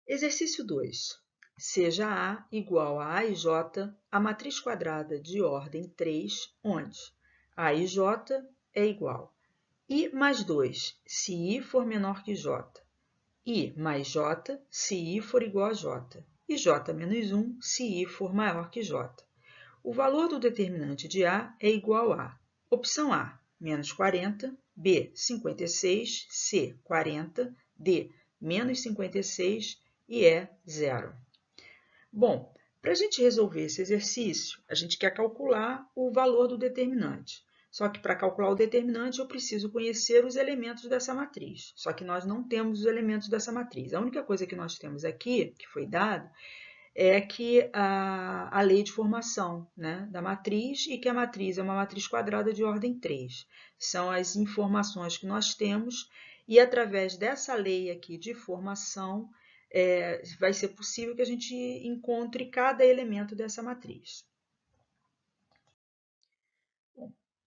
Exercício 2. Seja A igual a e J, a matriz quadrada de ordem 3, onde A e J é igual I mais 2, se I for menor que J, I mais J, se I for igual a J, e J menos 1, se I for maior que J. O valor do determinante de A é igual a: opção A, menos 40, B, 56, C, 40, D, menos 56 e E, 0. Bom, para a gente resolver esse exercício, a gente quer calcular o valor do determinante. Só que para calcular o determinante, eu preciso conhecer os elementos dessa matriz. Só que nós não temos os elementos dessa matriz. A única coisa que nós temos aqui, que foi dado, é que a lei de formação, né, da matriz, e que a matriz é uma matriz quadrada de ordem 3. São as informações que nós temos, e através dessa lei aqui de formação, vai ser possível que a gente encontre cada elemento dessa matriz.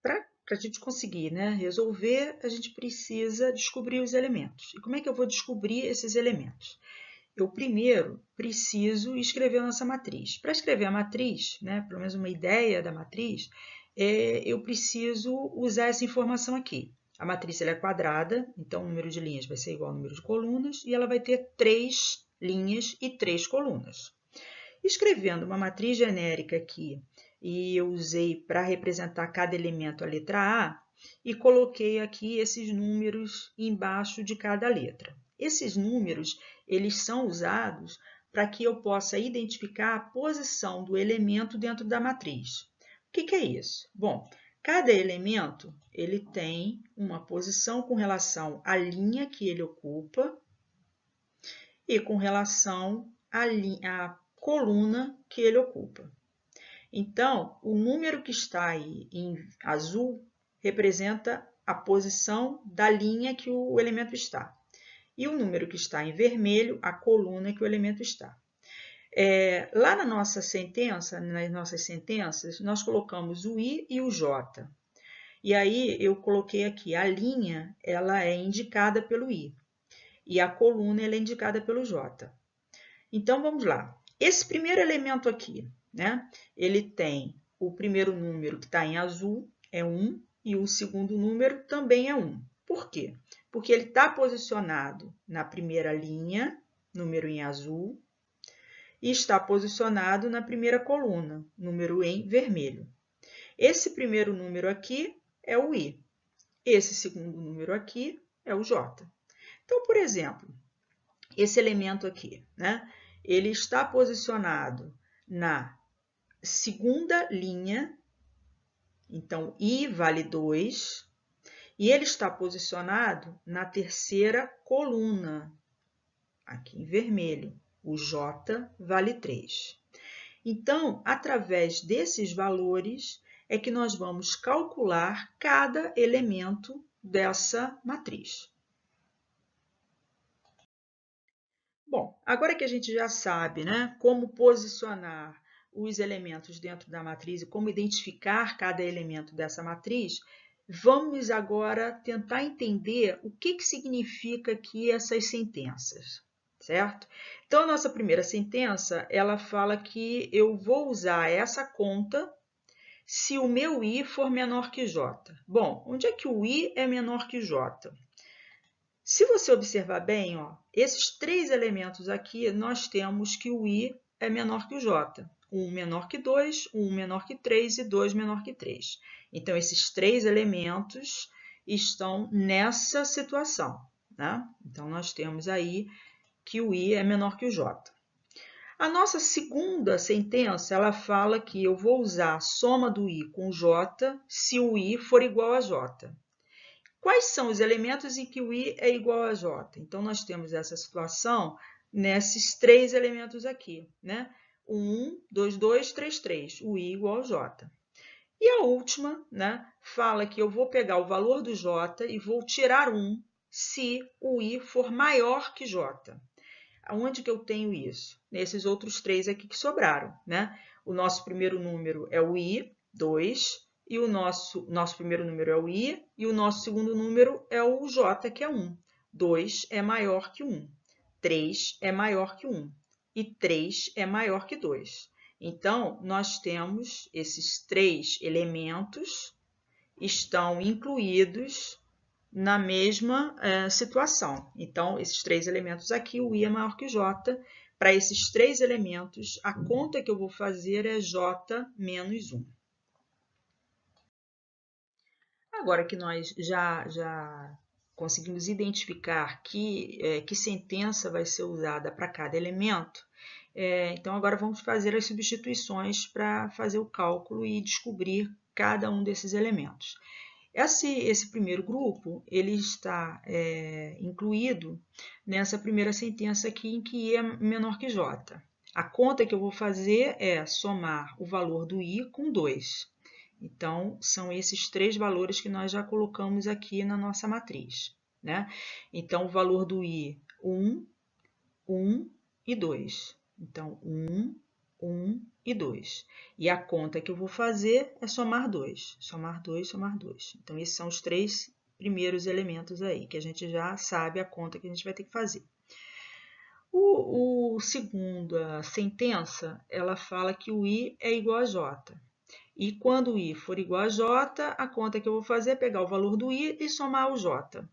Para a gente conseguir, né, resolver, a gente precisa descobrir os elementos. E como é que eu vou descobrir esses elementos? Eu primeiro preciso escrever a nossa matriz. Para escrever a matriz, né, pelo menos uma ideia da matriz, eu preciso usar essa informação aqui. A matriz ela é quadrada, então o número de linhas vai ser igual ao número de colunas, e ela vai ter 3 linhas e 3 colunas. Escrevendo uma matriz genérica aqui, e eu usei para representar cada elemento a letra A, e coloquei aqui esses números embaixo de cada letra. Esses números, eles são usados para que eu possa identificar a posição do elemento dentro da matriz. O que é isso? Bom, cada elemento ele tem uma posição com relação à linha que ele ocupa e com relação à coluna que ele ocupa. Então, o número que está aí em azul representa a posição da linha que o elemento está. E o número que está em vermelho, a coluna que o elemento está. Lá na nossa sentença, nas nossas sentenças, nós colocamos o I e o J. E aí eu coloquei aqui, a linha ela é indicada pelo I e a coluna ela é indicada pelo J. Então, vamos lá. Esse primeiro elemento aqui, né? Ele tem o primeiro número que está em azul, é 1, e o segundo número também é 1. Por quê? Porque ele está posicionado na primeira linha, número em azul, e está posicionado na primeira coluna, número em vermelho. Esse primeiro número aqui é o I. Esse segundo número aqui é o J. Então, por exemplo, esse elemento aqui, né? Ele está posicionado na segunda linha, então I vale 2, e ele está posicionado na terceira coluna, aqui em vermelho, o J vale 3. Então, através desses valores, é que nós vamos calcular cada elemento dessa matriz. Bom, agora que a gente já sabe, né, como posicionar os elementos dentro da matriz e como identificar cada elemento dessa matriz, vamos agora tentar entender o que significa aqui essas sentenças, certo? Então, a nossa primeira sentença, ela fala que eu vou usar essa conta se o meu I for menor que J. Bom, onde é que o I é menor que J? Se você observar bem, ó, esses 3 elementos aqui, nós temos que o I é menor que o J. 1 menor que 2, 1 menor que 3 e 2 menor que 3. Então, esses 3 elementos estão nessa situação, né? Então, nós temos aí que o I é menor que o J. A nossa segunda sentença, ela fala que eu vou usar a soma do I com o J se o I for igual a J. Quais são os elementos em que o I é igual a J? Então, nós temos essa situação nesses 3 elementos aqui, né? 1, 2, 2, 3, 3, o I igual a J. E a última, né, fala que eu vou pegar o valor do J e vou tirar 1 se o I for maior que J. Aonde que eu tenho isso? Nesses outros 3 aqui que sobraram, né? O nosso primeiro número é o I, 2, e o nosso primeiro número é o I, e o nosso segundo número é o J, que é 1. 2 é maior que 1. 3 é maior que 1 e 3 é maior que 2. Então, nós temos esses 3 elementos estão incluídos na mesma situação. Então, esses 3 elementos aqui, o I é maior que J. Para esses 3 elementos, a conta que eu vou fazer é J menos 1. Agora que nós já conseguimos identificar que sentença vai ser usada para cada elemento, então agora vamos fazer as substituições para fazer o cálculo e descobrir cada um desses elementos. Esse primeiro grupo, ele está incluído nessa primeira sentença aqui em que I é menor que J. A conta que eu vou fazer é somar o valor do I com 2. Então, são esses 3 valores que nós já colocamos aqui na nossa matriz, né? Então, o valor do I, 1, 1 e 2. Então, 1, 1 e 2. E a conta que eu vou fazer é somar 2. Somar 2, somar 2. Então, esses são os 3 primeiros elementos aí, que a gente já sabe a conta que a gente vai ter que fazer. A segunda sentença, ela fala que o I é igual a J. E quando o I for igual a J, a conta que eu vou fazer é pegar o valor do I e somar o J.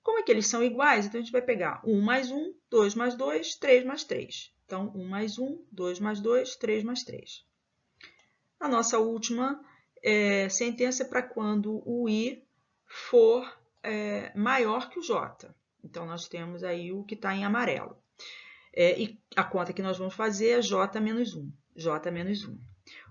Como é que eles são iguais? Então, a gente vai pegar 1 mais 1, 2 mais 2, 3 mais 3. Então, 1 mais 1, 2 mais 2, 3 mais 3. A nossa última sentença é para quando o I for maior que o J. Então, nós temos aí o que está em amarelo. E a conta que nós vamos fazer é J menos 1. J menos 1.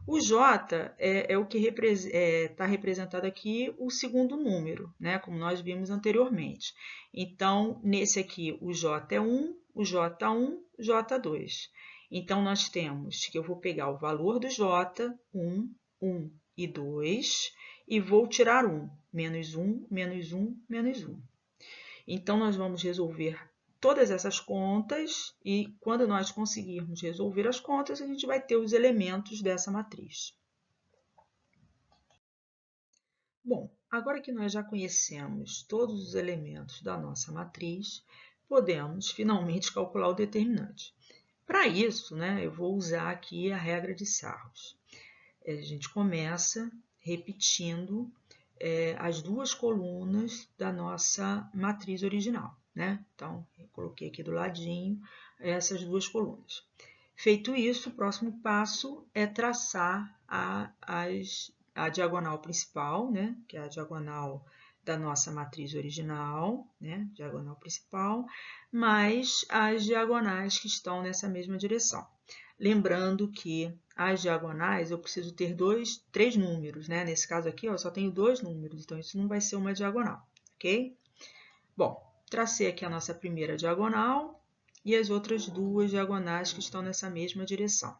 O J é o que está representado aqui o segundo número, né? Como nós vimos anteriormente. Então, nesse aqui, o J é 1, o J1, J2. Então, nós temos que eu vou pegar o valor do J, 1, 1 e 2, e vou tirar 1, menos 1, menos 1, menos 1. Então, nós vamos resolver todas essas contas e quando nós conseguirmos resolver as contas, a gente vai ter os elementos dessa matriz. Bom, agora que nós já conhecemos todos os elementos da nossa matriz, podemos finalmente calcular o determinante. Para isso, eu vou usar aqui a regra de Sarros. A gente começa repetindo as duas colunas da nossa matriz original, né? Então, eu coloquei aqui do ladinho essas duas colunas. Feito isso, o próximo passo é traçar a diagonal principal, né? Que é a diagonal da nossa matriz original, né? Diagonal principal, mais as diagonais que estão nessa mesma direção. Lembrando que as diagonais eu preciso ter 3 números, né? Nesse caso aqui, eu só tenho 2 números, então isso não vai ser uma diagonal, ok? Bom, tracei aqui a nossa primeira diagonal e as outras duas diagonais que estão nessa mesma direção.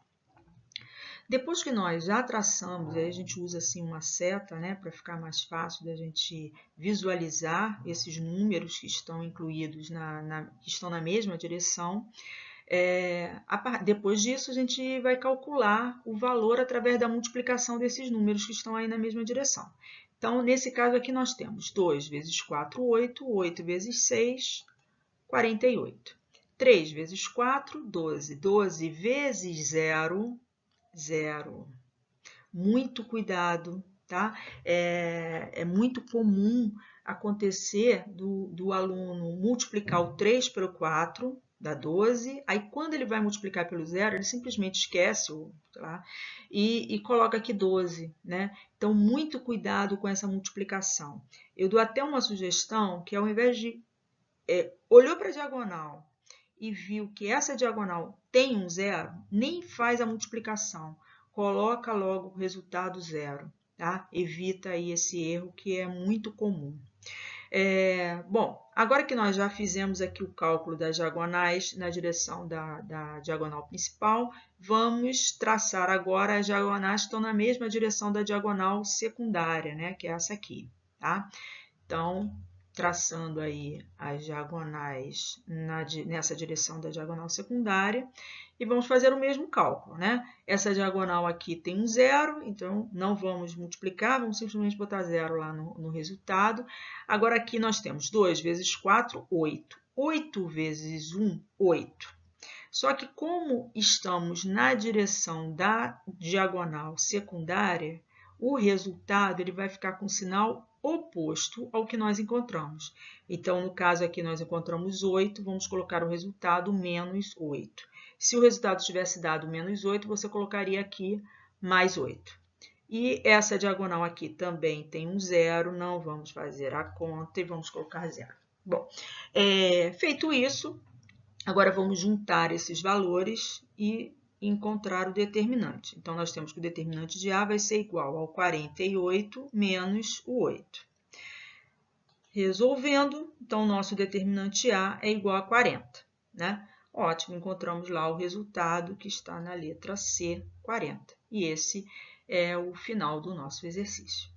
Depois que nós já traçamos, aí a gente usa assim uma seta, né, para ficar mais fácil da gente visualizar esses números que estão incluídos, que estão na mesma direção. Depois disso, a gente vai calcular o valor através da multiplicação desses números que estão aí na mesma direção. Então, nesse caso aqui, nós temos 2 vezes 4, 8, 8 vezes 6, 48. 3 vezes 4, 12. 12 vezes 0, 0. Muito cuidado, tá? É muito comum acontecer do aluno multiplicar o 3 pelo 4, dá 12, aí quando ele vai multiplicar pelo 0, ele simplesmente esquece e coloca aqui 12, né? Então, muito cuidado com essa multiplicação. Eu dou até uma sugestão que ao invés de olhou para a diagonal e viu que essa diagonal tem um 0, nem faz a multiplicação, coloca logo o resultado 0, tá? Evita aí esse erro que é muito comum. Bom, agora que nós já fizemos aqui o cálculo das diagonais na direção da diagonal principal, vamos traçar agora as diagonais que estão na mesma direção da diagonal secundária, né? Que é essa aqui, tá? Então, traçando aí as diagonais nessa direção da diagonal secundária e vamos fazer o mesmo cálculo, né? Essa diagonal aqui tem um 0, então não vamos multiplicar, vamos simplesmente botar 0 lá no resultado. Agora aqui nós temos 2 vezes 4, 8. 8 vezes 1, 8. Só que como estamos na direção da diagonal secundária, o resultado ele vai ficar com sinal oposto ao que nós encontramos. Então, no caso aqui, nós encontramos 8, vamos colocar o resultado menos 8. Se o resultado tivesse dado menos 8, você colocaria aqui mais 8. E essa diagonal aqui também tem um zero, não vamos fazer a conta e vamos colocar zero. Bom, feito isso, agora vamos juntar esses valores e encontrar o determinante. Então, nós temos que o determinante de A vai ser igual ao 48 menos o 8. Resolvendo, então, o nosso determinante A é igual a 40, né? Ótimo, encontramos lá o resultado que está na letra C, 40. E esse é o final do nosso exercício.